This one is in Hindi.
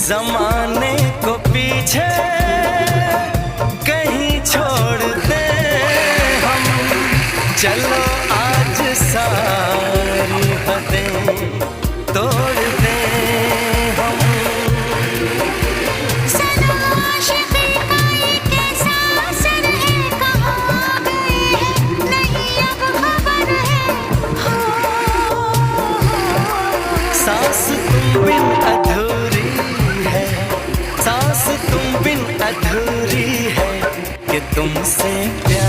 जमाने को पीछे कहीं छोड़ दे हम, चलो आज सारी हदें तोड़ दे हम। सनम आशिक़ी का ये कैसा असर है, कहाँ गए हैं नहीं अब खबर है। सांस तुम बिन अधूरी है, सांस तुम बिन अधूरी है कि तुमसे प्यार